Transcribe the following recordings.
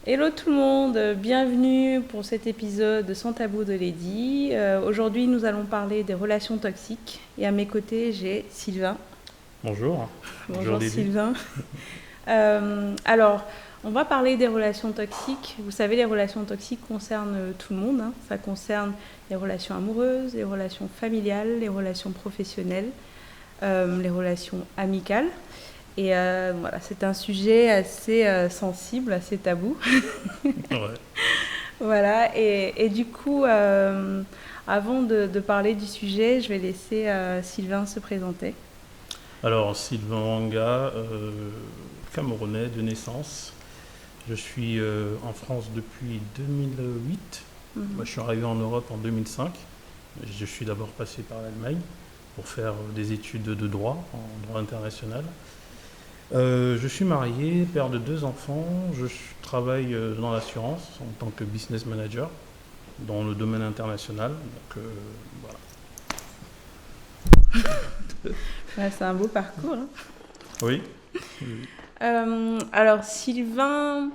Hello tout le monde, bienvenue pour cet épisode de Sans tabou de Lady. Aujourd'hui nous allons parler des relations toxiques et à mes côtés j'ai Sylvain. Bonjour. Bonjour Bonjour Lily. Sylvain. Alors on va parler des relations toxiques. Vous savez les relations toxiques concernent tout le monde. Ça concerne les relations amoureuses, les relations familiales, les relations professionnelles, les relations amicales. Et voilà, c'est un sujet assez sensible, assez tabou. Ouais. Voilà, et du coup, avant de parler du sujet, je vais laisser Sylvain se présenter. Alors Sylvain Wanga, Camerounais de naissance. Je suis en France depuis 2008. Moi, Mhm. je suis arrivé en Europe en 2005. Je suis d'abord passé par l'Allemagne pour faire des études de droit, en droit international. Je suis marié, père de 2 enfants. Travaille dans l'assurance en tant que business manager dans le domaine international. Donc voilà. Ouais, c'est un beau parcours, hein. Oui. Oui. Alors Sylvain,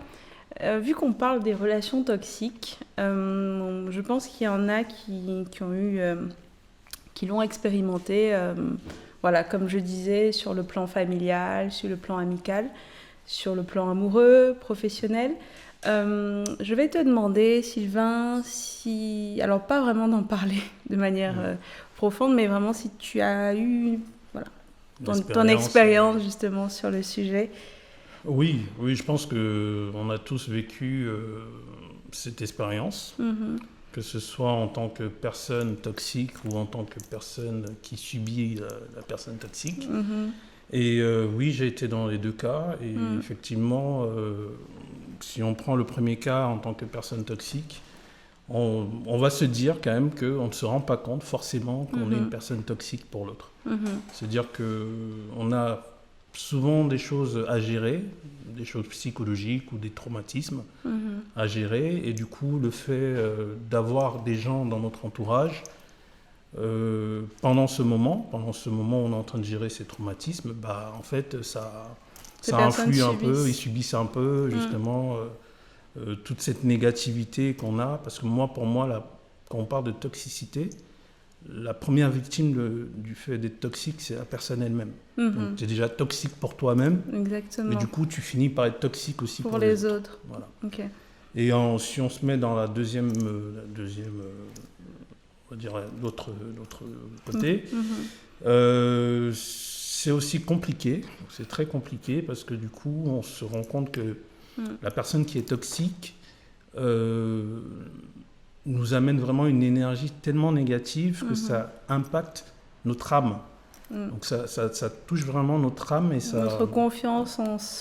vu qu'on parle des relations toxiques, je pense qu'il y en a qui ont eu, qui l'ont expérimenté, voilà, comme je disais, sur le plan familial, sur le plan amical, sur le plan amoureux, professionnel. Je vais te demander, Sylvain, si... Alors, pas vraiment d'en parler de manière Mm. profonde, mais vraiment si tu as eu voilà, ton L'expérience. expérience justement sur le sujet. Oui, oui, je pense que on a tous vécu cette expérience, Mhm, que ce soit en tant que personne toxique ou en tant que personne qui subit la personne toxique. mhm, Et oui, j'ai été dans les deux cas. Et mhm, effectivement, si on prend le premier cas en tant que personne toxique, on va se dire quand même qu'on ne se rend pas compte forcément qu'on est une mhm, personne toxique pour l'autre. mhm, C'est-à-dire qu'on a souvent des choses à gérer, des choses psychologiques ou des traumatismes mhm, à gérer. Et du coup, le fait d'avoir des gens dans notre entourage, pendant ce moment où on est en train de gérer ces traumatismes, bah, en fait, Ces ça personnes influe un peu, ils subissent. subissent un peu Mhm, justement toute cette négativité qu'on a. Parce que moi, pour moi, quand on parle de toxicité, la première victime du fait d'être toxique, c'est la personne elle-même. Donc mhm, tu es déjà toxique pour toi-même, mais du exactement. coup tu finis par être toxique aussi Pour pour les les autres. autres. Voilà. Ok. Et si on se met dans on va dire l'autre Mhm, côté, mhm, c'est aussi compliqué, c'est très compliqué parce que du coup on se rend compte que mhm, la personne qui est toxique euh, nous amène vraiment une énergie tellement négative que mhm, ça impacte notre âme. mhm. Donc ça touche vraiment notre âme et ça... Notre confiance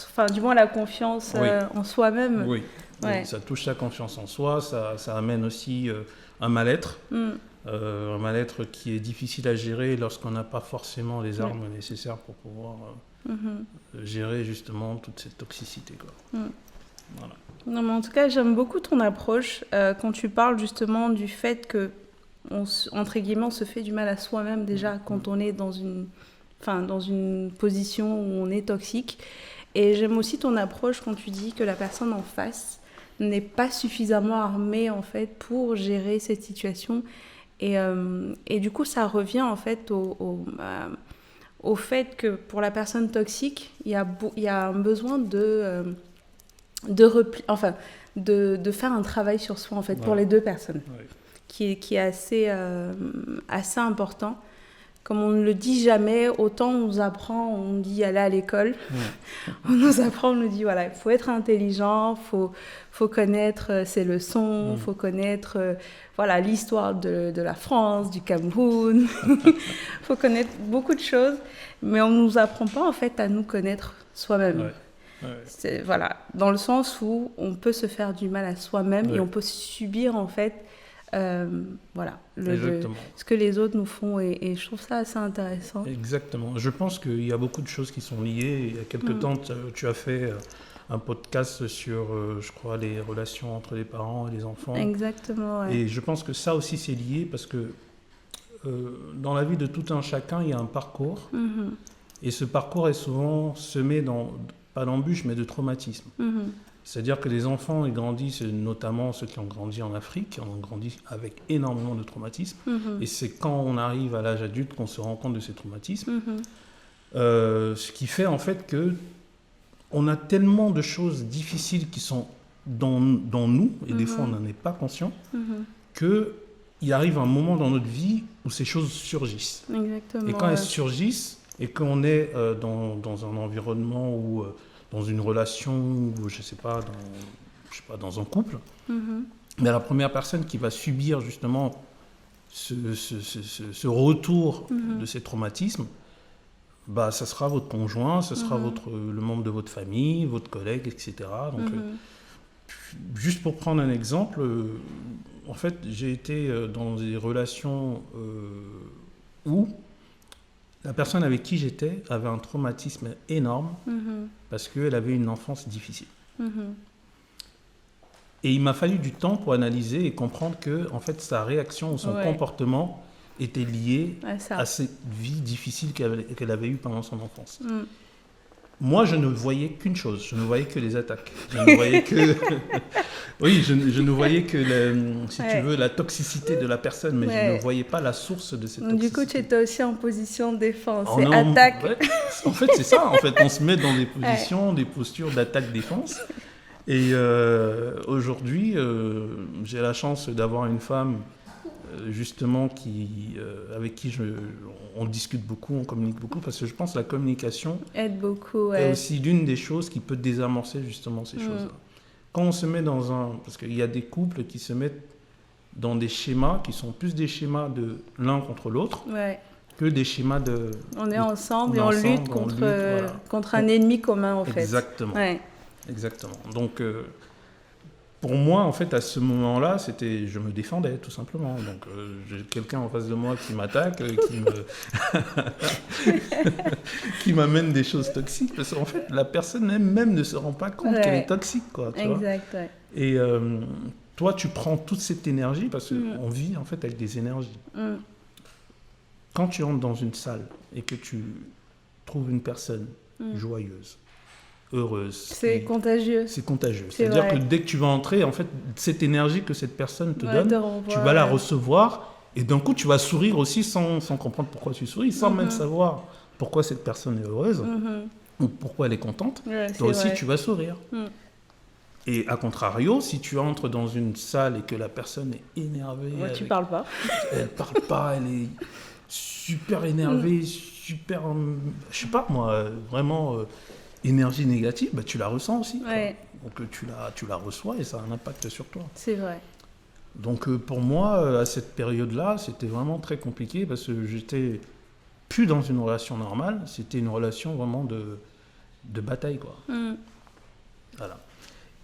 enfin du moins la confiance Oui, en soi-même. oui, oui, Ouais. ça touche sa confiance en soi, ça amène aussi Mm, un mal-être qui est difficile à gérer lorsqu'on n'a pas forcément les ouais. armes nécessaires pour pouvoir Mhm, gérer justement toute cette toxicité, quoi. mm. Voilà. Non, mais en tout cas, j'aime beaucoup ton approche quand tu parles justement du fait que entre guillemets, on se fait du mal à soi-même déjà quand on est dans une position où on est toxique. Et j'aime aussi ton approche quand tu dis que la personne en face n'est pas suffisamment armée en fait pour gérer cette situation. Et du coup, ça revient en fait au fait que pour la personne toxique, il y a un besoin enfin, de faire un travail sur soi en fait pour Voilà. les deux personnes, Ouais. qui est assez important. Comme on ne le dit jamais, autant on nous apprend, on dit aller à l'école, Mm. on nous apprend, on nous dit voilà, il faut être intelligent, faut connaître ses leçons, il Mm. faut connaître voilà, l'histoire de la France, du Cameroun, il faut connaître beaucoup de choses, mais on ne nous apprend pas en fait à nous connaître soi-même. Ouais. Ouais. C'est, voilà, dans le sens où on peut se faire du mal à soi-même et Ouais. on peut subir en fait voilà, Exactement. ce que les autres nous font et je trouve ça assez intéressant. Exactement. Je pense qu'il y a beaucoup de choses qui sont liées. Il y a quelque Mm. temps, tu as fait un podcast sur, je crois, les relations entre les parents et les enfants. Exactement, ouais. Et je pense que ça aussi, c'est lié parce que dans la vie de tout un chacun, il y a un parcours. Mhm. Et ce parcours est souvent semé pas d'embûches, mais de traumatismes. C'est-à-dire que les enfants, ils grandissent, notamment ceux qui ont grandi en Afrique, ont grandi avec énormément de traumatismes. Et c'est quand on arrive à l'âge adulte qu'on se rend compte de ces traumatismes. Ce qui fait en fait que on a tellement de choses difficiles qui sont dans nous, et des fois on n'en est pas conscient, qu'il arrive un moment dans notre vie où ces choses surgissent. Exactement. Et quand elles surgissent, et qu'on est dans un environnement ou dans une relation, ou je sais pas, dans un couple, mais la première personne qui va subir justement ce retour de ces traumatismes, bah, ça sera votre conjoint, ce sera le membre de votre famille, votre collègue, etc. Donc, juste pour prendre un exemple, en fait, j'ai été dans des relations où la personne avec qui j'étais avait un traumatisme énorme parce qu'elle avait une enfance difficile. Et il m'a fallu du temps pour analyser et comprendre que en fait, sa réaction ou son comportement était lié à cette vie difficile qu'elle avait eue pendant son enfance. Moi, je ne voyais qu'une chose, je ne voyais que les attaques. Je ne voyais que... oui, je ne voyais que, si tu veux, la toxicité de la personne, mais je ne voyais pas la source de cette toxicité. Du coup, tu étais aussi en position de défense et attaque. En fait, c'est ça. En fait, on se met dans des positions, des postures d'attaque-défense. Et aujourd'hui, j'ai la chance d'avoir une femme, justement, avec qui on discute beaucoup, on communique beaucoup, parce que je pense que la communication aide beaucoup, est aussi l'une des choses qui peut désamorcer justement ces choses-là. Quand on se met parce qu'il y a des couples qui se mettent dans des schémas qui sont plus des schémas de l'un contre l'autre que des schémas de... On est ensemble et on lutte contre un ennemi commun, en fait. Exactement. Exactement. Donc, pour moi, en fait, à ce moment-là, je me défendais, tout simplement. Donc, j'ai quelqu'un en face de moi qui m'attaque, qui m'amène des choses toxiques. Parce qu'en fait, la personne elle-même ne se rend pas compte qu'elle est toxique, quoi. Tu vois. Et toi, tu prends toute cette énergie, parce qu'on vit, en fait, avec des énergies. Quand tu entres dans une salle et que tu trouves une personne joyeuse, heureuse. C'est contagieux. C'est contagieux. C'est-à-dire que dès que tu vas entrer, en fait, cette énergie que cette personne te donne, tu vas la recevoir et d'un coup, tu vas sourire aussi sans comprendre pourquoi tu souris, sans même savoir pourquoi cette personne est heureuse ou pourquoi elle est contente. Toi aussi, tu vas sourire. Et à contrario, si tu entres dans une salle et que la personne est énervée... tu ne parles pas. Elle parle pas, elle est super énervée, super... je sais pas, moi, vraiment... énergie négative, bah, tu la ressens aussi. Donc tu la reçois et ça a un impact sur toi. C'est vrai. Donc pour moi, à cette période-là, c'était vraiment très compliqué parce que j'étais plus dans une relation normale, c'était une relation vraiment de bataille, quoi. Voilà.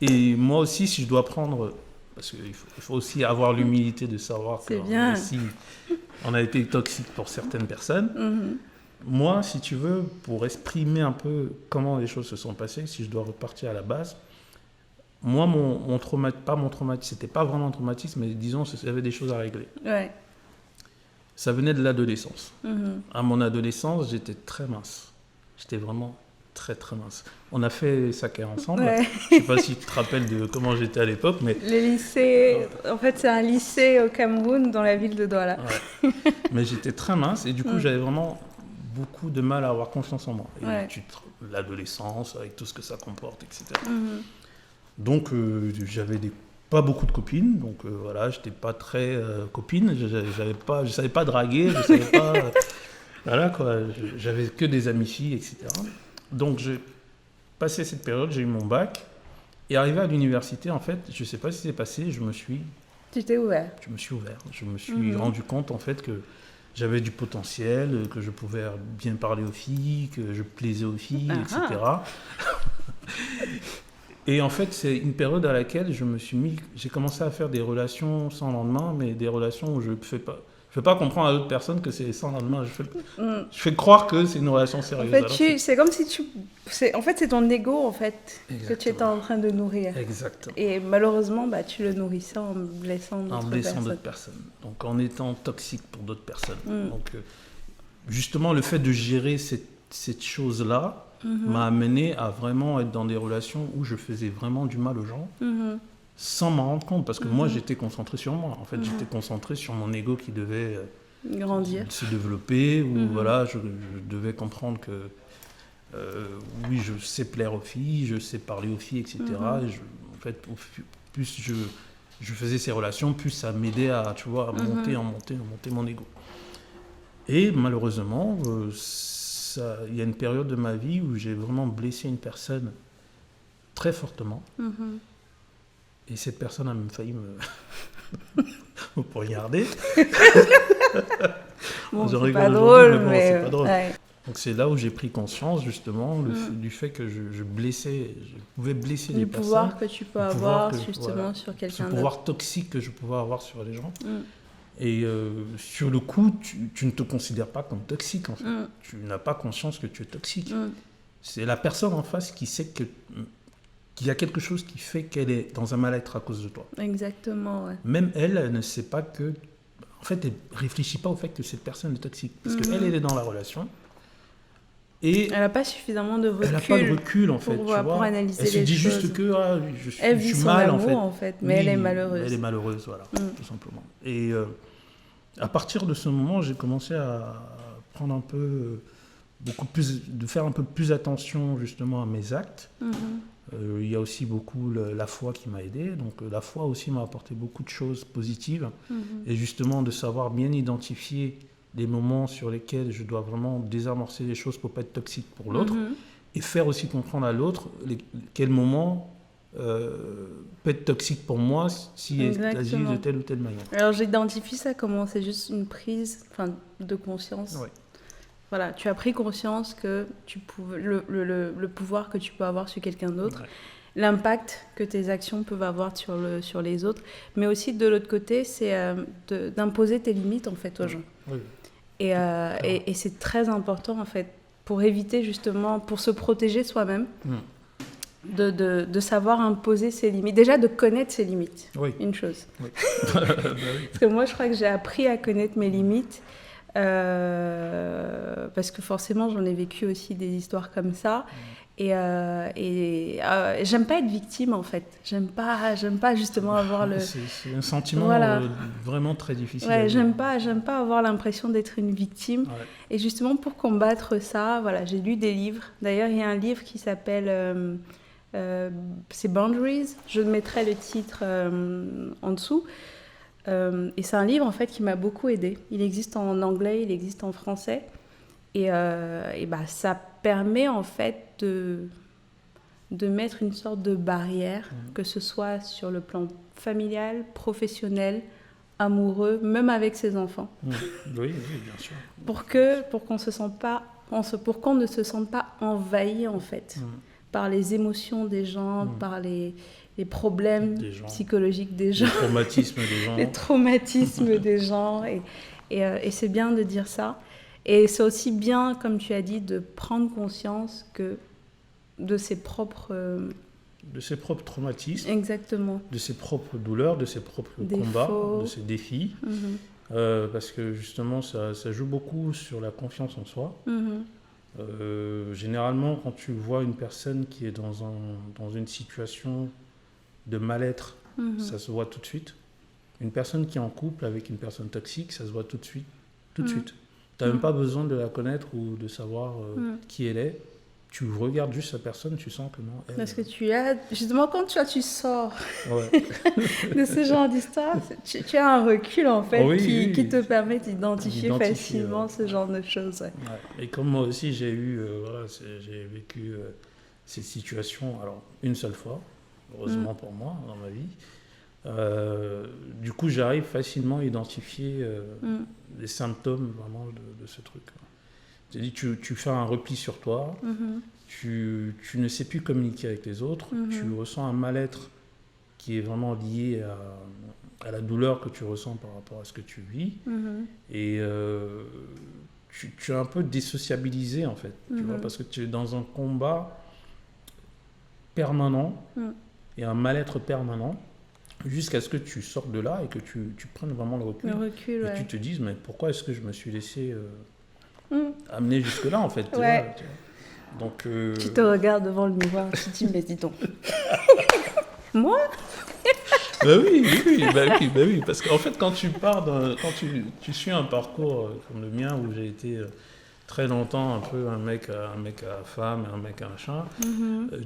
Et moi aussi, si je dois prendre... Parce qu'il faut aussi avoir l'humilité de savoir qu'on a été toxique pour certaines personnes. Moi, si tu veux, pour exprimer un peu comment les choses se sont passées, si je dois repartir à la base, moi, mon traumatisme, c'était pas vraiment un traumatisme, mais disons, il y avait des choses à régler. Ça venait de l'adolescence. À mon adolescence, j'étais très mince. J'étais vraiment très, très mince. On a fait Sacré ensemble. Je sais pas si tu te rappelles de comment j'étais à l'époque, mais... Le lycée... En fait, c'est un lycée au Cameroun, dans la ville de Douala. Mais j'étais très mince et du coup, j'avais vraiment... beaucoup de mal à avoir confiance en moi. Et l'adolescence, avec tout ce que ça comporte, etc. Donc, j'avais pas beaucoup de copines. Donc, voilà, j'étais pas très copine. Je savais pas draguer. Je savais pas... voilà, quoi. J'avais que des amies filles, etc. Donc, j'ai passé cette période, j'ai eu mon bac. Et arrivé à l'université, en fait, je sais pas ce qui s'est passé, Tu t'es ouvert. Je me suis ouvert. Je me suis rendu compte, en fait, que j'avais du potentiel, que je pouvais bien parler aux filles, que je plaisais aux filles, etc. Et en fait, c'est une période à laquelle j'ai commencé à faire des relations sans lendemain, mais des relations où je ne fais pas comprendre à d'autres personnes que c'est sans lendemain. Je fais croire que c'est une relation sérieuse. En fait, c'est comme si c'est ton ego, en fait, que tu étais en train de nourrir. Exactement. Et malheureusement, tu le nourrissais en blessant d'autres personnes. Donc, en étant toxique pour d'autres personnes. Donc, justement, le fait de gérer cette chose-là, m'a amené à vraiment être dans des relations où je faisais vraiment du mal aux gens sans m'en rendre compte. Parce que moi, j'étais concentré sur moi. En fait, j'étais concentré sur mon ego qui devait grandir, se développer. Ou voilà, je devais comprendre que oui, je sais plaire aux filles, je sais parler aux filles, etc. En fait, plus je faisais ces relations, plus ça m'aidait à, tu vois, à monter mon ego. Et malheureusement, il y a une période de ma vie où j'ai vraiment blessé une personne très fortement. Et cette personne a même failli me poignarder. Bon, c'est pas drôle, mais c'est pas drôle. Ouais. Donc c'est là où j'ai pris conscience justement du fait que je pouvais blesser des personnes. Du pouvoir que tu peux avoir justement sur quelqu'un d'autre. Ce pouvoir toxique que je pouvais avoir sur les gens. Et sur le coup, tu ne te considères pas comme toxique en fait. Tu n'as pas conscience que tu es toxique. C'est la personne en face qui sait qu'il y a quelque chose qui fait qu'elle est dans un mal-être à cause de toi. Exactement, ouais. Même elle ne sait pas que... En fait, elle ne réfléchit pas au fait que cette personne est toxique. Parce qu'elle est dans la relation. Et elle n'a pas suffisamment de recul. Elle n'a pas de recul, en fait. Pour analyser les choses. Elle se dit juste que elle vit son mal, amour, en fait. Mais elle est malheureuse. Elle est malheureuse, voilà, tout simplement. Et à partir de ce moment, j'ai commencé à prendre un peu... de faire un peu plus attention, justement, à mes actes. Il y a aussi beaucoup la foi qui m'a aidé. Donc la foi aussi m'a apporté beaucoup de choses positives. Et justement, de savoir bien identifier des moments sur lesquels je dois vraiment désamorcer les choses pour ne pas être toxique pour l'autre. Et faire aussi comprendre à l'autre quel moment peut être toxique pour moi s'il agit de telle ou telle manière. Alors j'identifie ça comment c'est juste une prise de conscience. Ouais. Voilà, tu as pris conscience que le pouvoir que tu peux avoir sur quelqu'un d'autre, l'impact que tes actions peuvent avoir sur les autres, mais aussi de l'autre côté, c'est d'imposer tes limites en fait aux gens. Oui. Et c'est très important en fait pour éviter justement, pour se protéger soi-même, de savoir imposer ses limites. Déjà de connaître ses limites, une chose. Oui. Parce que moi je crois que j'ai appris à connaître mes limites. Parce que forcément j'en ai vécu aussi des histoires comme ça et j'aime pas être victime en fait, j'aime pas justement avoir c'est un sentiment vraiment très difficile. J'aime pas avoir l'impression d'être une victime et justement pour combattre ça, j'ai lu des livres. D'ailleurs il y a un livre qui s'appelle c'est Boundaries, je mettrai le titre en dessous. Et c'est un livre en fait qui m'a beaucoup aidée. Il existe en anglais, il existe en français, et ça permet en fait de mettre une sorte de barrière, que ce soit sur le plan familial, professionnel, amoureux, même avec ses enfants. Oui, bien sûr. Pour qu'on ne se sente pas envahi en fait par les émotions des gens, par les problèmes psychologiques des gens, les traumatismes des gens. Et c'est bien de dire ça. Et c'est aussi bien, comme tu as dit, de prendre conscience de ses propres traumatismes, exactement, de ses propres douleurs, de ses propres combats, de ses défis. Parce que justement, ça joue beaucoup sur la confiance en soi. Généralement, quand tu vois une personne qui est dans une situation de mal-être, ça se voit tout de suite. Une personne qui est en couple avec une personne toxique, ça se voit tout de suite. Tu n'as même pas besoin de la connaître ou de savoir qui elle est. Tu regardes juste sa personne, tu sens que non. Parce que justement, quand tu sors de ce genre d'histoire, tu as un recul en fait qui te permet d'identifier facilement ce genre de choses. Et comme moi aussi, j'ai vécu ces situations, alors une seule fois, heureusement pour moi, dans ma vie. Du coup, j'arrive facilement à identifier les symptômes vraiment de ce truc. C'est-à-dire, tu fais un repli sur toi, tu ne sais plus communiquer avec les autres, tu ressens un mal-être qui est vraiment lié à la douleur que tu ressens par rapport à ce que tu vis. Et tu es un peu désociabilisé, en fait, tu vois, parce que tu es dans un combat permanent et un mal-être permanent jusqu'à ce que tu sortes de là et que tu prennes vraiment le recul et tu te dises mais pourquoi est-ce que je me suis laissé amener jusque-là en fait, tu vois. Donc, Tu te regardes devant le miroir, tu te dis, mais dis donc. Moi? bah oui, parce qu'en fait, quand tu suis un parcours comme le mien, où j'ai été très longtemps un peu un mec à femme, un mec à machin,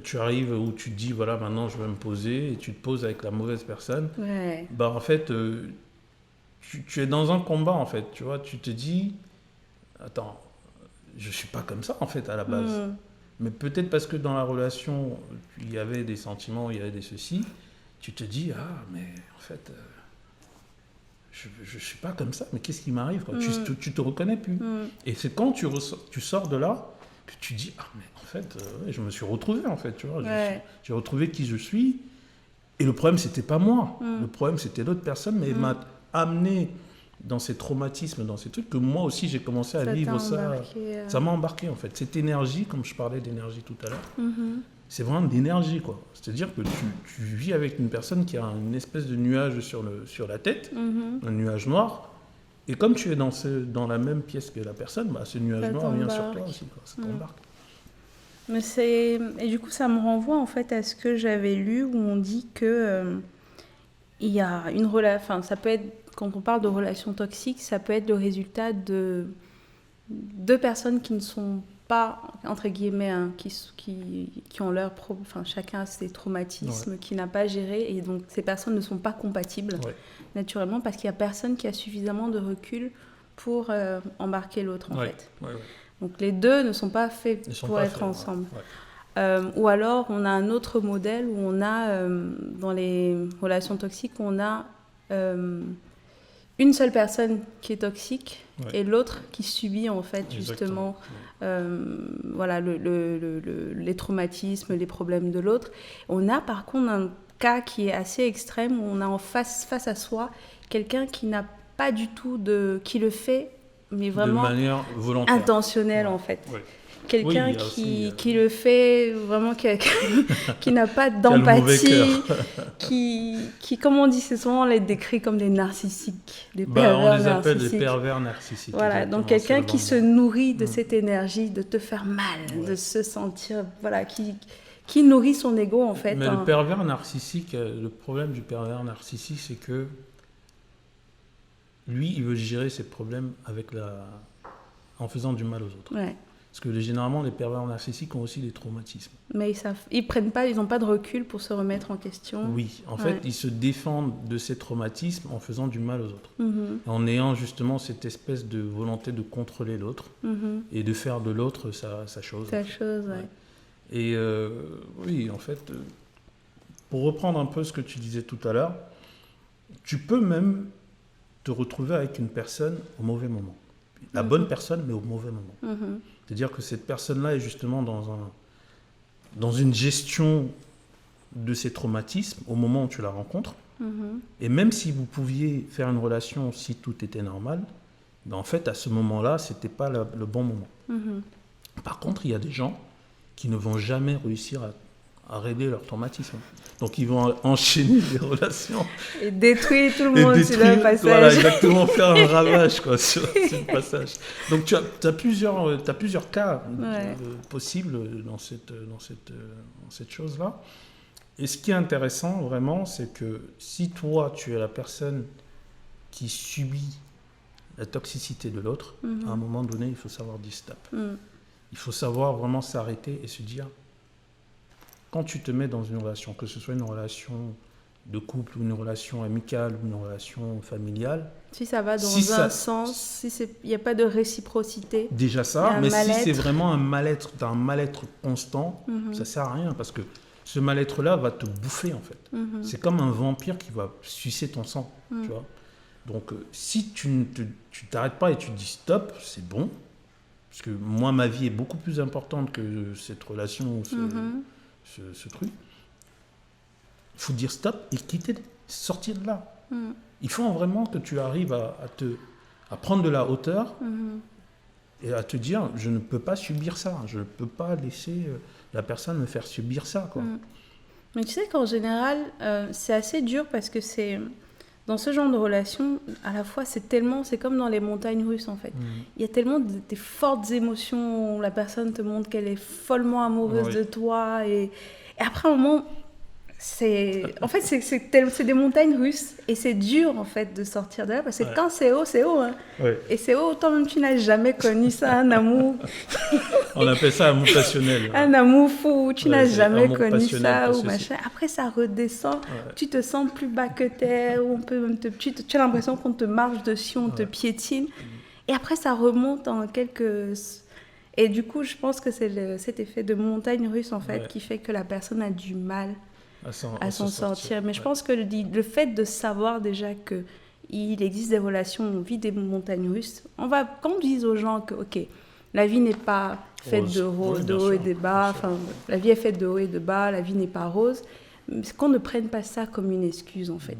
tu arrives où tu te dis, voilà, maintenant je vais me poser, et tu te poses avec la mauvaise personne, Ouais. bah en fait, tu es dans un combat, en fait, tu vois, tu te dis, attends, je suis pas comme ça, en fait, à la base. Mais peut-être parce que dans la relation, il y avait des sentiments, il y avait des ceci, tu te dis, ah, mais en fait, je suis pas comme ça, mais qu'est-ce qui m'arrive, quoi. Tu te reconnais plus. Et c'est quand tu sors de là que tu dis, ah, mais en fait, ouais, je me suis retrouvé, en fait, tu vois. Ouais. J'ai retrouvé qui je suis. Et le problème, c'était pas moi. Le problème, c'était l'autre personne, mais elle m'a amené dans ces traumatismes, dans ces trucs, que moi aussi, j'ai commencé à vivre ça. Ça m'a embarqué, en fait. Cette énergie, comme je parlais d'énergie tout à l'heure, c'est vraiment de l'énergie, quoi. C'est-à-dire que tu vis avec une personne qui a une espèce de nuage sur la tête, un nuage noir, et comme tu es dans la même pièce que la personne, bah, ce nuage noir vient sur toi aussi, quoi. Ça t'embarque. Mais et du coup, ça me renvoie en fait à ce que j'avais lu où on dit que il y a une relation. Enfin, ça peut être, quand on parle de relations toxiques, ça peut être le résultat de deux personnes qui ne sont pas, entre guillemets, hein, qui ont leur enfin, chacun a ses traumatismes, qui n'a pas géré, et donc ces personnes ne sont pas compatibles naturellement parce qu'il n'y a personne qui a suffisamment de recul pour embarquer l'autre en fait. Donc les deux ne sont pas faits pour être ensemble. Ou alors on a un autre modèle où on a, dans les relations toxiques, on a une seule personne qui est toxique et l'autre qui subit en fait justement voilà, les traumatismes, les problèmes de l'autre. On a par contre un cas qui est assez extrême où on a en face à soi quelqu'un qui n'a pas du tout qui le fait mais vraiment de manière volontaire, intentionnelle en fait. Quelqu'un qui le fait vraiment, qui n'a pas d'empathie, qui, comme on dit, c'est souvent on les décrit comme des narcissiques, des pervers narcissiques. On les appelle des pervers narcissiques. Voilà, donc quelqu'un qui se nourrit de cette énergie, de te faire mal, de se sentir, voilà, qui nourrit son ego en fait. Mais le pervers narcissique, le problème du pervers narcissique, c'est que lui, il veut gérer ses problèmes en faisant du mal aux autres. Parce que généralement, les pervers narcissiques ont aussi des traumatismes. Mais ils n'ont pas de recul pour se remettre en question. Oui, en fait, ils se défendent de ces traumatismes en faisant du mal aux autres. En ayant justement cette espèce de volonté de contrôler l'autre et de faire de l'autre sa chose. Sa chose, Et oui, en fait, pour reprendre un peu ce que tu disais tout à l'heure, tu peux même te retrouver avec une personne au mauvais moment. La bonne personne, mais au mauvais moment. C'est-à-dire que cette personne-là est justement dans une gestion de ses traumatismes au moment où tu la rencontres. Et même si vous pouviez faire une relation si tout était normal, ben en fait, à ce moment-là, ce n'était pas le bon moment. Par contre, il y a des gens qui ne vont jamais réussir à régler leur traumatisme. Donc, ils vont enchaîner les relations. Et détruire tout le monde sur le passage. Voilà, exactement, faire un ravage quoi, sur le passage. Donc, tu as plusieurs cas possibles dans cette chose-là. Et ce qui est intéressant, vraiment, c'est que si toi, tu es la personne qui subit la toxicité de l'autre, à un moment donné, il faut savoir dire stop. Il faut savoir vraiment s'arrêter et se dire, quand tu te mets dans une relation, que ce soit une relation de couple, ou une relation amicale, ou une relation familiale... Si ça va dans un sens, si il n'y a pas de réciprocité... Déjà ça, mais si c'est vraiment un mal-être constant, ça ne sert à rien, parce que ce mal-être-là va te bouffer, en fait. C'est comme un vampire qui va sucer ton sang, tu vois. Donc, si tu t'arrêtes pas et tu te dis stop, c'est bon. Parce que moi, ma vie est beaucoup plus importante que cette relation, ce truc. Il faut dire stop et sortir de là. Il faut vraiment que tu arrives à prendre de la hauteur et à te dire, je ne peux pas subir ça. Je ne peux pas laisser la personne me faire subir ça, quoi. Mais tu sais qu'en général, c'est assez dur parce que dans ce genre de relation, à la fois, c'est comme dans les montagnes russes, en fait. Il y a tellement des fortes émotions où la personne te montre qu'elle est follement amoureuse de toi. Et après, un moment, c'est des montagnes russes. Et c'est dur, en fait, de sortir de là. Parce que quand c'est haut, c'est haut. Hein. Et c'est haut, toi-même, tu n'as jamais connu ça, un amour. On appelle ça amour passionnel. Un amour fou, tu n'as jamais connu ça ou machin. Après, ça redescend, tu te sens plus bas que terre, ou tu as l'impression qu'on te marche dessus, on te piétine. Et après, ça remonte en quelques... Et du coup, je pense que c'est cet effet de montagne russe, en fait, qui fait que la personne a du mal à s'en sortir. Mais je pense que le fait de savoir déjà qu'il existe des relations, on vit des montagnes russes, quand on dise aux gens que, OK, la vie n'est pas faite de haut et de bas. Enfin, la vie est faite de haut et de bas. La vie n'est pas rose. Qu'on ne prenne pas ça comme une excuse, en fait.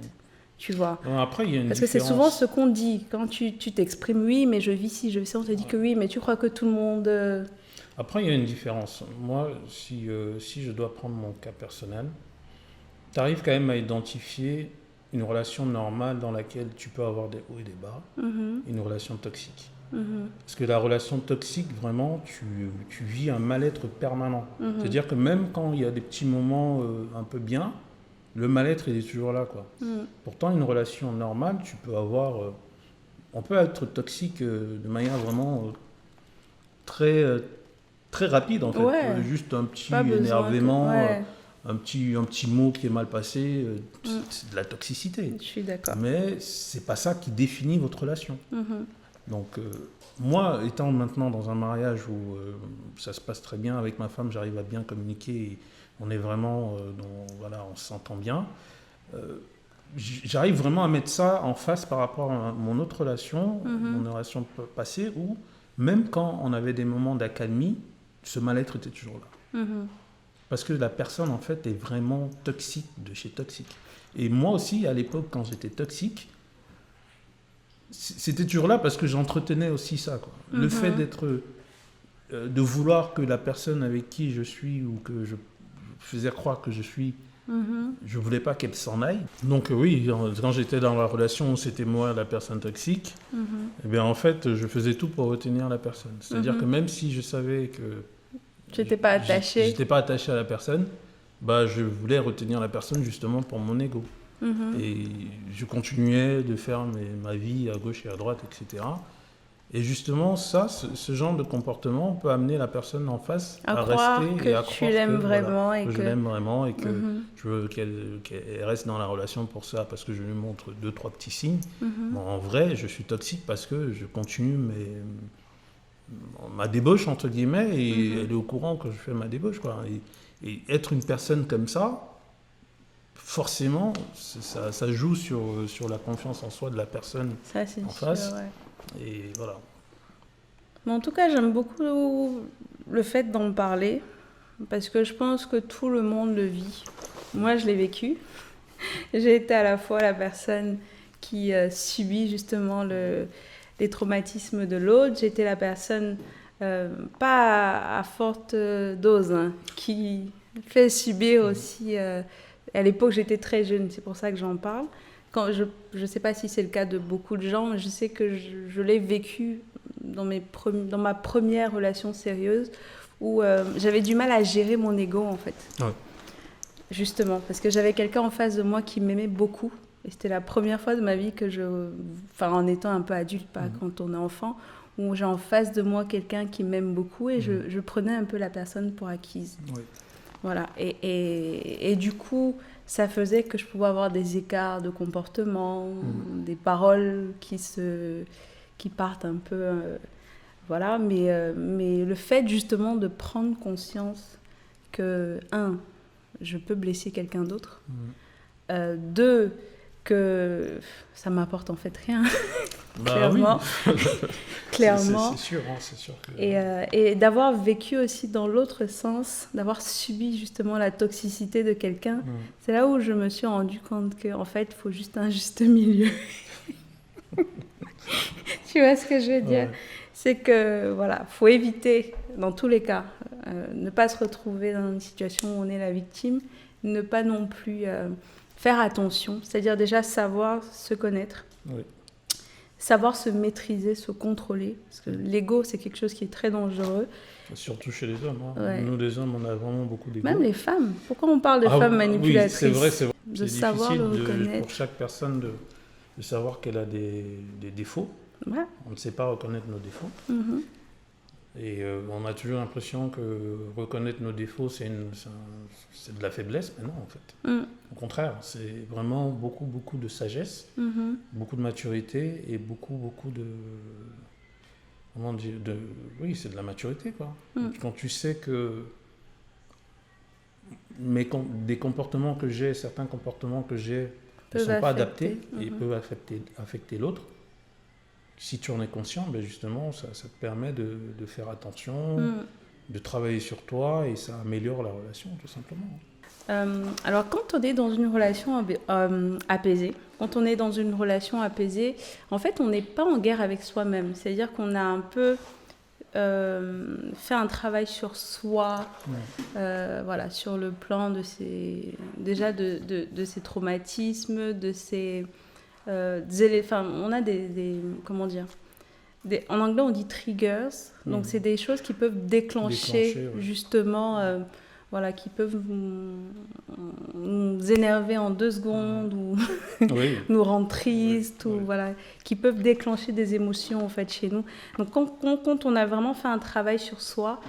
Tu vois. Après, il y a une Parce différence. que c'est souvent ce qu'on dit. Quand tu t'exprimes, oui, mais je vis ci, je vis ça, on te dit que oui, mais tu crois que tout le monde... Après, il y a une différence. Moi, si je dois prendre mon cas personnel, tu arrives quand même à identifier une relation normale dans laquelle tu peux avoir des hauts et des bas, une relation toxique. Parce que la relation toxique, vraiment, tu vis un mal-être permanent. C'est-à-dire que même quand il y a des petits moments un peu bien, le mal-être, il est toujours là, quoi. Pourtant, une relation normale, tu peux avoir... on peut être toxique de manière vraiment très, très rapide, en fait. Juste un petit énervement, un petit mot qui est mal passé, c'est de la toxicité. Je suis d'accord. Mais c'est pas ça qui définit votre relation. Donc, moi, étant maintenant dans un mariage où ça se passe très bien avec ma femme, j'arrive à bien communiquer, et on est vraiment, on s'entend bien, j'arrive vraiment à mettre ça en face par rapport à mon autre relation, mon relation passée, où même quand on avait des moments d'accalmie, ce mal-être était toujours là. Parce que la personne, en fait, est vraiment toxique, de chez toxique. Et moi aussi, à l'époque, quand j'étais toxique, c'était toujours là parce que j'entretenais aussi ça, quoi. Le fait de vouloir que la personne avec qui je suis ou que je faisais croire que je suis, je voulais pas qu'elle s'en aille. Donc oui, quand j'étais dans la relation où c'était moi la personne toxique, eh bien en fait, je faisais tout pour retenir la personne. C'est-à-dire que même si je savais que j'étais pas attaché à la personne, bah je voulais retenir la personne justement pour mon ego. Et je continuais de faire ma vie à gauche et à droite, etc. Et justement, ce genre de comportement peut amener la personne en face à rester et à croire que je l'aime vraiment et que je veux qu'elle reste dans la relation pour ça, parce que je lui montre 2-3 petits signes. Bon, en vrai, je suis toxique parce que je continue ma débauche, entre guillemets, et elle est au courant que je fais ma débauche, quoi. Et être une personne comme ça, forcément, ça joue sur la confiance en soi de la personne en face. Et voilà. Mais en tout cas, j'aime beaucoup le fait d'en parler, parce que je pense que tout le monde le vit. Moi, je l'ai vécu. J'ai été à la fois la personne qui subit justement les traumatismes de l'autre. J'ai été la personne, pas à forte dose, qui fait subir aussi... à l'époque, j'étais très jeune, c'est pour ça que j'en parle. Je ne sais pas si c'est le cas de beaucoup de gens, mais je sais que je l'ai vécu dans ma première relation sérieuse, où j'avais du mal à gérer mon ego, en fait. Ouais. Justement, parce que j'avais quelqu'un en face de moi qui m'aimait beaucoup. Et c'était la première fois de ma vie que en étant un peu adulte, pas quand on est enfant, où j'ai en face de moi quelqu'un qui m'aime beaucoup, et je prenais un peu la personne pour acquise. Oui. Voilà, et du coup, ça faisait que je pouvais avoir des écarts de comportement, des paroles qui partent un peu... voilà, mais le fait justement de prendre conscience que, 1, je peux blesser quelqu'un d'autre, 2, que ça m'apporte en fait rien, clairement. Oui. Clairement. C'est sûr que... Et d'avoir vécu aussi dans l'autre sens, d'avoir subi justement la toxicité de quelqu'un, c'est là où je me suis rendu compte qu'en fait, il faut juste un juste milieu. Tu vois ce que je veux dire ? C'est que, voilà, il faut éviter, dans tous les cas, ne pas se retrouver dans une situation où on est la victime, ne pas non plus faire attention, c'est-à-dire déjà savoir se connaître, Oui. savoir se maîtriser, se contrôler, parce que l'ego, c'est quelque chose qui est très dangereux. Surtout chez les hommes. Hein. Ouais. Nous, les hommes, on a vraiment beaucoup d'ego. Même les femmes. Pourquoi on parle de femmes manipulatrices? Oui, c'est vrai, c'est vrai. De C'est savoir le difficile reconnaître. pour chaque personne de savoir qu'elle a des défauts. Ouais. On ne sait pas reconnaître nos défauts. Mhm. Et on a toujours l'impression que reconnaître nos défauts, c'est de la faiblesse. Mais non, en fait. Mhm. Au contraire, c'est vraiment beaucoup, beaucoup de sagesse, Mhm. beaucoup de maturité et beaucoup, beaucoup de... Comment dire oui, c'est de la maturité, quoi. Quand tu sais que des comportements que j'ai, certains comportements que j'ai ne sont pas adaptés et peuvent affecter l'autre, si tu en es conscient, ben justement, ça te permet de faire attention, de travailler sur toi et ça améliore la relation, tout simplement. Alors, quand on est dans une relation apaisée, en fait, on n'est pas en guerre avec soi-même. C'est-à-dire qu'on a un peu fait un travail sur soi, voilà, sur le plan de ses traumatismes, de ses on a comment dire, en anglais on dit triggers, donc c'est des choses qui peuvent déclencher justement, voilà, qui peuvent nous énerver en 2 secondes ou nous rendre tristes, ou voilà, qui peuvent déclencher des émotions en fait chez nous. Donc quand on a vraiment fait un travail sur soi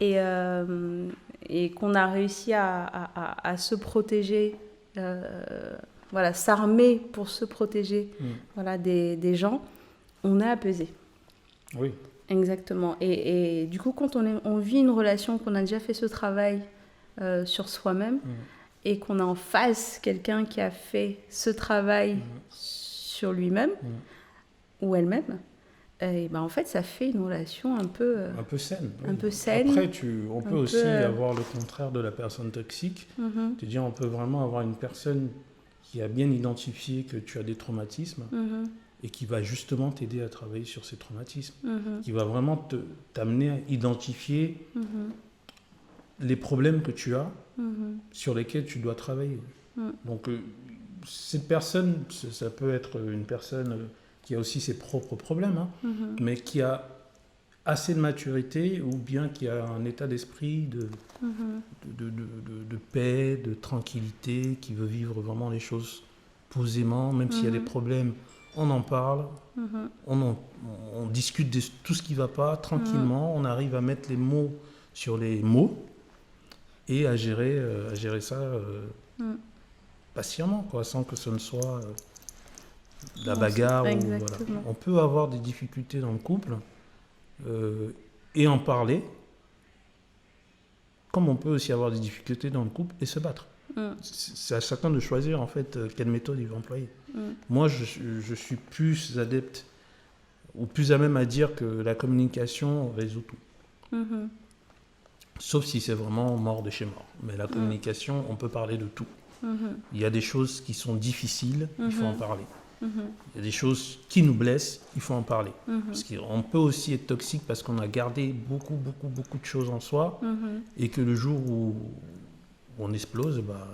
et qu'on a réussi à se protéger, voilà, s'armer pour se protéger voilà, des gens, on est apaisé. Oui. Exactement. Et du coup, quand on vit une relation, qu'on a déjà fait ce travail sur soi-même et qu'on a en face quelqu'un qui a fait ce travail sur lui-même ou elle-même, et ben en fait, ça fait une relation un peu saine. Un peu saine. Après, on peut aussi avoir le contraire de la personne toxique. C'est-à-dire, on peut vraiment avoir une personne qui a bien identifié que tu as des traumatismes et qui va justement t'aider à travailler sur ces traumatismes, qui va vraiment t'amener à identifier les problèmes que tu as, sur lesquels tu dois travailler. Donc, cette personne, ça peut être une personne qui a aussi ses propres problèmes, mais qui a assez de maturité ou bien qui a un état d'esprit de paix, de tranquillité, qui veut vivre vraiment les choses posément, même s'il y a des problèmes, on en parle, on discute de tout ce qui ne va pas tranquillement, on arrive à mettre les mots sur les mots et à gérer ça patiemment, quoi, sans que ce ne soit la bagarre. Voilà. On peut avoir des difficultés dans le couple et en parler, comme on peut aussi avoir des difficultés dans le couple et se battre. C'est à chacun de choisir en fait quelle méthode il va employer. Moi, je suis plus adepte ou plus à même à dire que la communication résout tout. Sauf si c'est vraiment mort de chez mort. Mais la communication, on peut parler de tout. Il y a des choses qui sont difficiles, il faut en parler. Il y a des choses qui nous blessent, il faut en parler. Parce qu'on peut aussi être toxique parce qu'on a gardé beaucoup de choses en soi et que le jour où on explose, bah,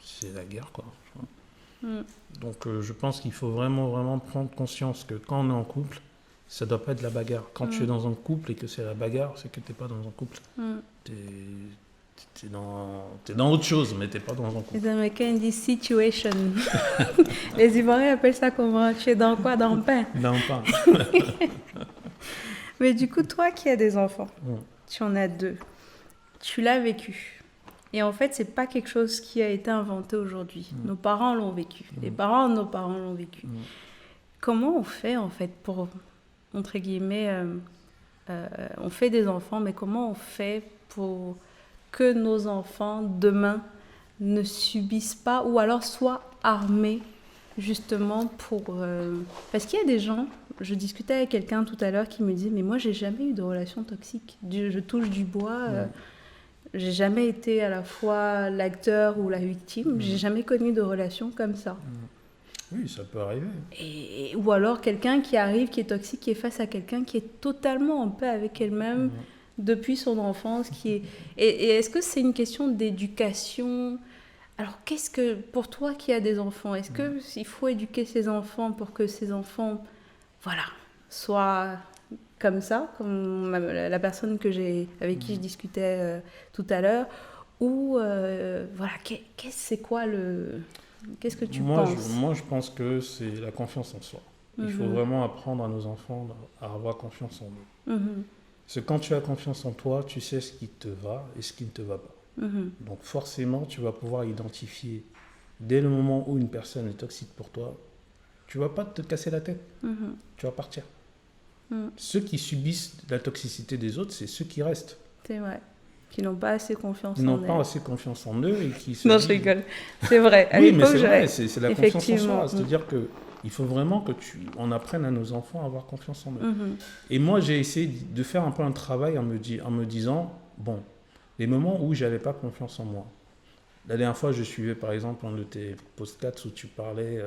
c'est la guerre, quoi. Donc je pense qu'il faut vraiment prendre conscience que quand on est en couple, ça doit pas être la bagarre. Quand tu es dans un couple et que c'est la bagarre, c'est que tu n'es pas dans un couple. T'es dans autre chose, mais t'es pas dans un couple. Les Américains disent situation. Les Ivoiriens appellent ça comment? Tu es dans quoi? Dans le pain? Dans le pain. Mais du coup, toi qui as des enfants, tu en as 2, tu l'as vécu. Et en fait, c'est pas quelque chose qui a été inventé aujourd'hui. Nos parents l'ont vécu. Les parents de nos parents l'ont vécu. Comment on fait en fait pour, entre guillemets, on fait des enfants, mais comment on fait pour que nos enfants, demain, ne subissent pas, ou alors soient armés, justement, pour... Parce qu'il y a des gens, je discutais avec quelqu'un tout à l'heure qui me disait, mais moi, j'ai jamais eu de relation toxique. Je touche du bois, j'ai jamais été à la fois l'acteur ou la victime, j'ai jamais connu de relation comme ça. Oui, ça peut arriver. Ou alors quelqu'un qui arrive, qui est toxique, qui est face à quelqu'un qui est totalement en paix avec elle-même, depuis son enfance. Et est-ce que c'est une question d'éducation Alors, qu'est-ce que, pour toi qui as des enfants, est-ce qu'il faut éduquer ses enfants pour que ces enfants, voilà, soient comme ça, comme la personne avec qui je discutais tout à l'heure, ou, voilà, c'est quoi qu'est-ce que tu penses? Moi, je pense que c'est la confiance en soi. Il faut vraiment apprendre à nos enfants à avoir confiance en eux. Parce que quand tu as confiance en toi, tu sais ce qui te va et ce qui ne te va pas. Donc forcément, tu vas pouvoir identifier, dès le moment où une personne est toxique pour toi, tu ne vas pas te casser la tête. Tu vas partir. Ceux qui subissent la toxicité des autres, c'est ceux qui restent. C'est vrai. Qui n'ont pas assez confiance en eux. Ils n'ont pas assez confiance en eux et qui se Non, disent... je rigole. C'est vrai. Oui, mais c'est vrai, c'est la confiance en soi. Effectivement. C'est-à-dire qu'il faut vraiment on apprenne à nos enfants à avoir confiance en eux. Et moi, j'ai essayé de faire un peu un travail en me disant, bon, les moments où je n'avais pas confiance en moi. La dernière fois, je suivais par exemple un de tes podcasts où tu parlais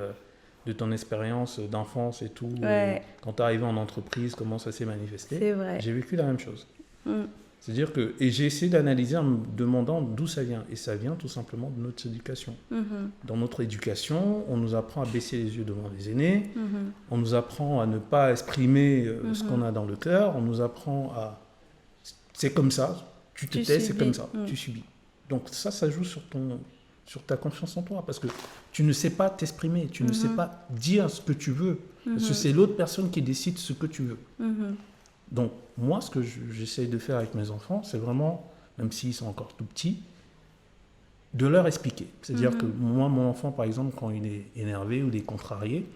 de ton expérience d'enfance et tout. Ouais. Et quand tu es arrivé en entreprise, comment ça s'est manifesté. C'est vrai. J'ai vécu la même chose. C'est-à-dire que, et j'ai essayé d'analyser en me demandant d'où ça vient. Et ça vient tout simplement de notre éducation. Dans notre éducation, on nous apprend à baisser les yeux devant les aînés, on nous apprend à ne pas exprimer ce qu'on a dans le cœur, on nous apprend à... C'est comme ça, tu te tais, c'est comme ça, tu subis. Donc ça joue sur ta confiance en toi, parce que tu ne sais pas t'exprimer, tu ne sais pas dire ce que tu veux, parce que c'est l'autre personne qui décide ce que tu veux. Donc, moi, ce que j'essaye de faire avec mes enfants, c'est vraiment, même s'ils sont encore tout petits, de leur expliquer. C'est-à-dire que moi, mon enfant, par exemple, quand il est énervé ou il est contrarié,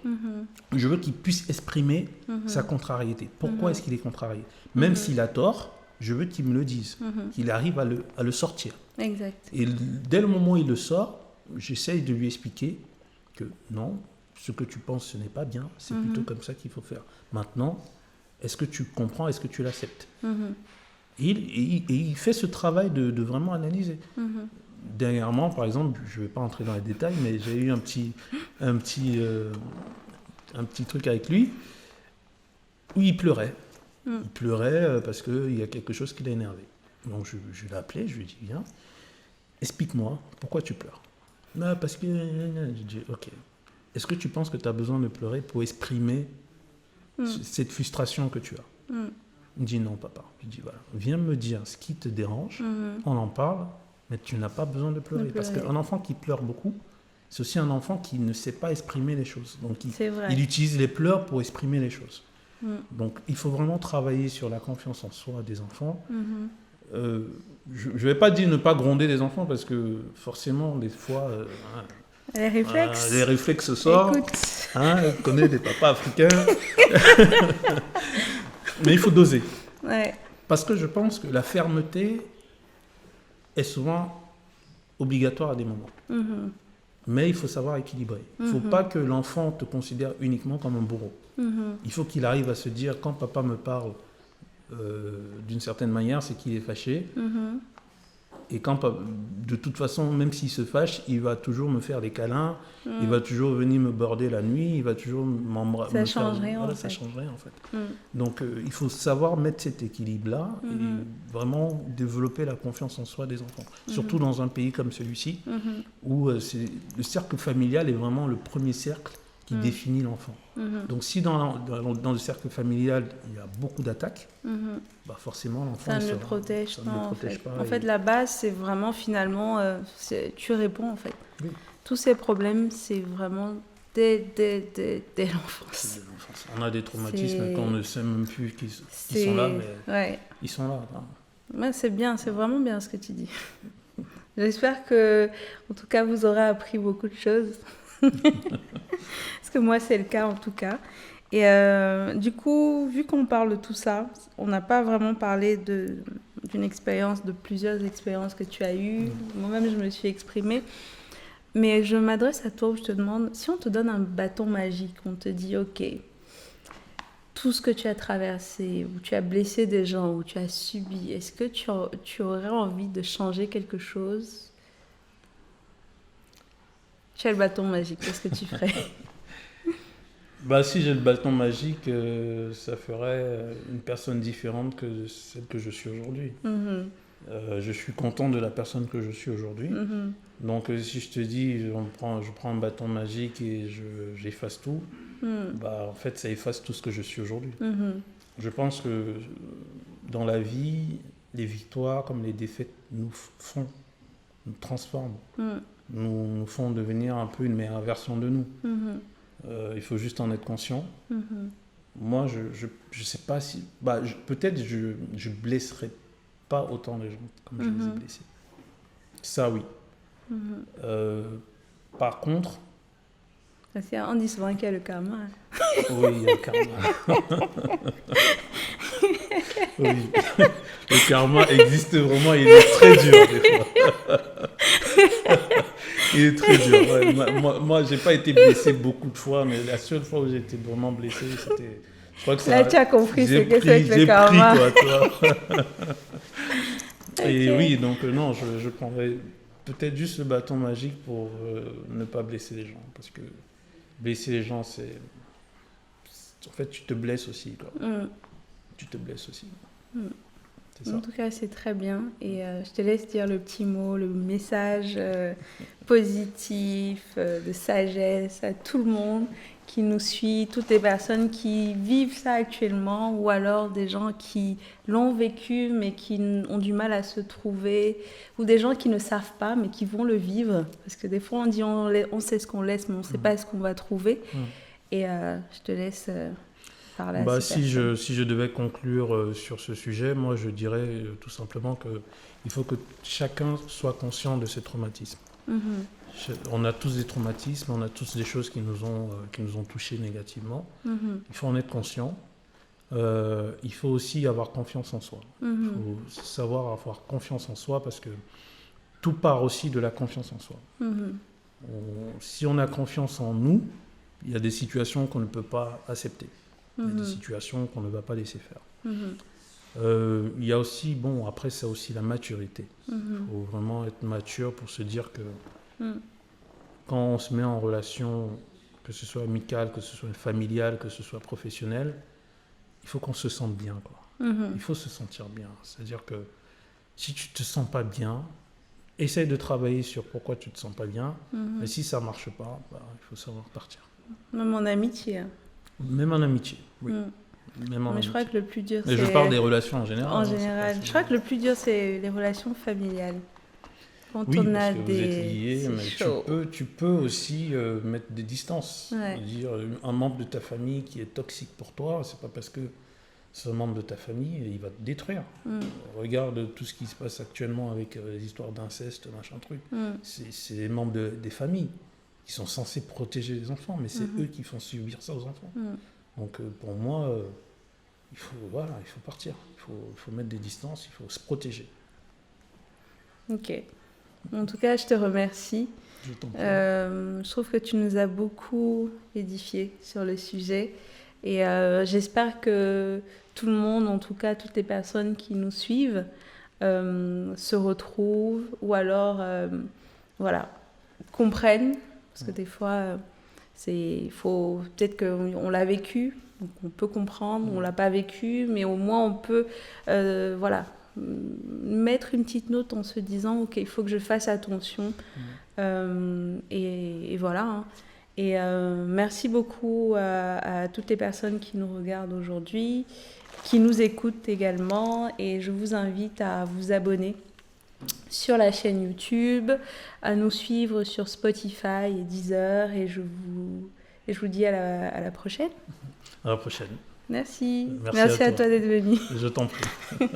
je veux qu'il puisse exprimer sa contrariété. Pourquoi est-ce qu'il est contrarié? Même s'il a tort, je veux qu'il me le dise, qu'il arrive à le sortir. Exact. Et dès le moment où il le sort, j'essaye de lui expliquer que non, ce que tu penses, ce n'est pas bien, c'est plutôt comme ça qu'il faut faire. Maintenant, est-ce que tu comprends, est-ce que tu l'acceptes? Et il fait ce travail de vraiment analyser. Dernièrement, par exemple, je ne vais pas entrer dans les détails, mais j'ai eu un petit truc avec lui où il pleurait. Il pleurait parce qu'il y a quelque chose qui l'a énervé. Donc je l'ai appelé, je lui ai dit, viens, explique-moi, pourquoi tu pleures? Parce que... Je dis, ok. Est-ce que tu penses que tu as besoin de pleurer pour exprimer cette frustration que tu as? Il me dit, non, papa. Je dis, voilà, viens me dire ce qui te dérange, on en parle, mais tu n'as pas besoin de pleurer. Parce qu'un enfant qui pleure beaucoup, c'est aussi un enfant qui ne sait pas exprimer les choses. Donc il utilise les pleurs pour exprimer les choses. Donc il faut vraiment travailler sur la confiance en soi des enfants. Je ne vais pas dire ne pas gronder les enfants, parce que forcément, des fois... les réflexes sortent. On connaît des papas africains. Mais il faut doser. Ouais. Parce que je pense que la fermeté est souvent obligatoire à des moments. Mais il faut savoir équilibrer. Il ne faut pas que l'enfant te considère uniquement comme un bourreau. Il faut qu'il arrive à se dire, quand papa me parle d'une certaine manière, c'est qu'il est fâché. Et quand, de toute façon, même s'il se fâche, il va toujours me faire des câlins, il va toujours venir me border la nuit, il va toujours m'embrasser. Ça change rien, en fait. Ça change rien, en fait. Donc, il faut savoir mettre cet équilibre-là et vraiment développer la confiance en soi des enfants. Surtout dans un pays comme celui-ci, où le cercle familial est vraiment le premier cercle qui définit l'enfant. Donc si dans le cercle familial, il y a beaucoup d'attaques, forcément l'enfant... Ça ne le protège pas. En fait, la base, c'est vraiment finalement... tu réponds, en fait. Oui. Tous ces problèmes, c'est vraiment dès l'enfance. On a des traumatismes qu'on ne sait même plus qu'ils sont là, mais ils sont là. Ouais, c'est bien, c'est vraiment bien ce que tu dis. J'espère que, en tout cas, vous aurez appris beaucoup de choses. Parce que moi, c'est le cas en tout cas. Et du coup, vu qu'on parle de tout ça, on n'a pas vraiment parlé d'une expérience, de plusieurs expériences que tu as eues. Moi-même, je me suis exprimée. Mais je m'adresse à toi, je te demande, si on te donne un bâton magique, on te dit, ok, tout ce que tu as traversé, où tu as blessé des gens, où tu as subi, est-ce que tu aurais envie de changer quelque chose? Tu as le bâton magique, qu'est-ce que tu ferais? Si j'ai le bâton magique, ça ferait une personne différente que celle que je suis aujourd'hui. Je suis content de la personne que je suis aujourd'hui. Donc si je te dis, je prends un bâton magique et j'efface tout, en fait, ça efface tout ce que je suis aujourd'hui. Je pense que dans la vie, les victoires comme les défaites nous transforment, nous font devenir un peu une meilleure version de nous. Il faut juste en être conscient. Moi, je sais pas si... peut-être je blesserai pas autant les gens comme je les ai blessés. Ça, oui. Par contre... On dit souvent qu'il y a le karma. Oui, il y a le karma. Oui. Le karma existe vraiment, il est très dur des fois. Il est très dur. Ouais. Moi, j'ai pas été blessé beaucoup de fois, mais la seule fois où j'ai été vraiment blessé, c'était... Je crois que ça, là, tu as compris ce que c'est que le karma. Et oui, donc non, je prendrais peut-être juste le bâton magique pour ne pas blesser les gens. Parce que blesser les gens, c'est... En fait, tu te blesses aussi, quoi. Tu te blesses aussi. C'est ça. En tout cas, c'est très bien. Et je te laisse dire le petit mot, le message positif, de sagesse à tout le monde qui nous suit, toutes les personnes qui vivent ça actuellement, ou alors des gens qui l'ont vécu mais qui ont du mal à se trouver, ou des gens qui ne savent pas mais qui vont le vivre. Parce que des fois, on dit on sait ce qu'on laisse, mais on ne sait pas ce qu'on va trouver. Et je te laisse... si je devais conclure sur ce sujet, moi je dirais tout simplement qu'il faut que chacun soit conscient de ses traumatismes. On a tous des traumatismes, on a tous des choses qui nous ont touchés négativement. Il faut en être conscient. Il faut aussi avoir confiance en soi. Il faut savoir avoir confiance en soi parce que tout part aussi de la confiance en soi. Si on a confiance en nous, il y a des situations qu'on ne peut pas accepter. Il y a des situations qu'on ne va pas laisser faire. Il y a aussi, après c'est aussi la maturité. Il faut vraiment être mature pour se dire que quand on se met en relation, que ce soit amicale, que ce soit familiale, que ce soit professionnelle, il faut qu'on se sente bien, quoi. Il faut se sentir bien. C'est-à-dire que si tu ne te sens pas bien, essaye de travailler sur pourquoi tu ne te sens pas bien. Mais si ça ne marche pas, il faut savoir partir. Même en amitié. Même en amitié, oui. Mais je crois que le plus dur, c'est... Mais je parle des relations en général. En général. Je crois que le plus dur, c'est les relations familiales. Quand on a parce que des... vous êtes liés, mais tu peux aussi mettre des distances. Dire un membre de ta famille qui est toxique pour toi, c'est pas parce que c'est un membre de ta famille, il va te détruire. Regarde tout ce qui se passe actuellement avec les histoires d'inceste, machin truc. C'est les membres des familles qui sont censés protéger les enfants, mais c'est eux qui font subir ça aux enfants. Donc pour moi, il faut partir. Il faut mettre des distances, il faut se protéger. Ok. En tout cas, je te remercie. Je t'en prie. Je trouve que tu nous as beaucoup édifié sur le sujet. Et j'espère que tout le monde, en tout cas toutes les personnes qui nous suivent, se retrouvent ou alors comprennent. Parce que des fois, faut peut-être qu'on l'a vécu, donc on peut comprendre, on ne l'a pas vécu, mais au moins on peut mettre une petite note en se disant ok, il faut que je fasse attention. Et voilà. Hein. Et merci beaucoup à toutes les personnes qui nous regardent aujourd'hui, qui nous écoutent également. Et je vous invite à vous abonner sur la chaîne YouTube, à nous suivre sur Spotify et Deezer. Et je vous dis à la prochaine. À la prochaine. Merci à toi d'être venu. Je t'en prie.